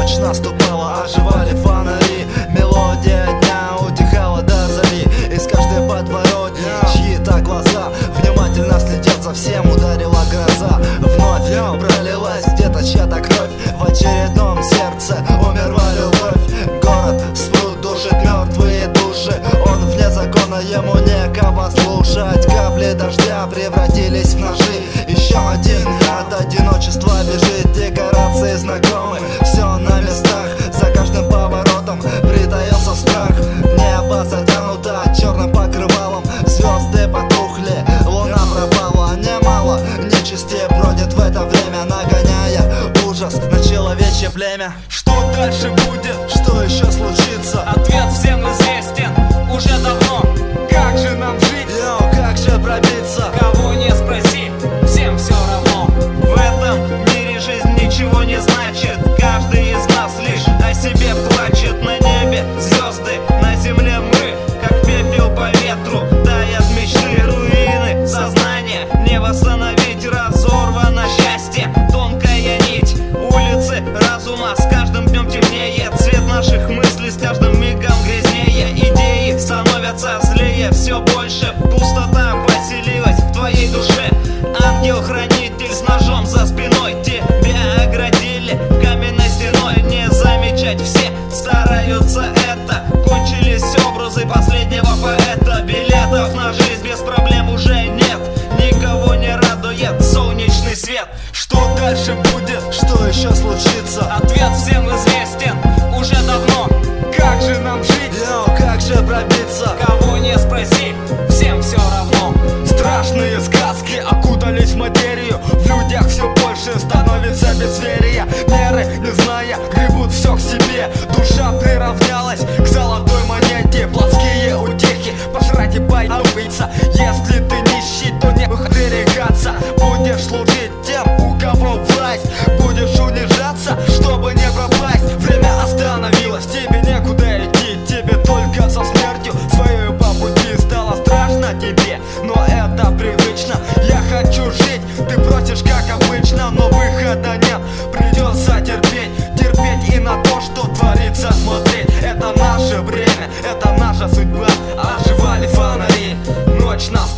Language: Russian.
Ночь наступала, оживали фонари. Мелодия дня утихала до зари. Из каждой подворотни чьи-то глаза внимательно следят за всем. Ударила гроза, вновь пролилась где-то чья-то кровь. В очередном сердце умерла любовь. Город спрут душит мертвые души. Он вне закона, ему некого слушать. Капли дождя превратились в ножи. Еще один от одиночества бежит. Декорации знакомы, все на местах. За каждым поворотом притаился страх. Небо затянуто черным покрывалом. Звезды потухли, луна пропала. Немало нечисти бродит в это время, нагоняя ужас на человечье племя. Что дальше будет? Что еще случится? Ответ всем известен уже давно. Как же нам жить? Йоу, как же пробиться? Кого не спроси, всем все равно. В этом мире жизнь ничего не значит. Каждый из нас лишь о себе плачет. На небе звезды, на земле мы, как пепел по ветру, тает мечты. Руины сознания не восстановить. Разорвано счастье, тонкая нить. Улицы разума с каждым днем темнее. Цвет наших мыслей с каждым мигом грязнее. Идеи становятся злее, все больше. Пустота поселилась в твоей душе. Ангел-хранитель с ножом за спиной. Тебя оградили каменной стеной. Не замечать все стараются это. Кончились образы последнего поэта. Билетов на жизнь без проблем уже нет. Никого не радует солнечный свет. Что дальше будет? Что еще случится? Ответ всем известен уже давно. Как же нам жить? Йоу, как же пробиться? Кого не спроси, всем все равно. Страшные сказки окутались в материю. В людях все больше становится безверия. Меры, не зная, гребут все к себе. Душа приравнялась к золотой монете. Плотские утехи, пожрать и бойца. Если ты нищий, то не берегаться. Будешь служить тем, у кого власть. Будешь унижаться, чтобы не пропасть. Время остановилось, тебе некуда идти. Тебе только со смертью своей по пути. Стало страшно тебе, но это привычно. Я хочу жить, ты просишь как обычно. Но выхода нет, придется терпеть. Терпеть и на то, что творится смотреть. Это наше время, это наша судьба. Оживали фонари, ночь нас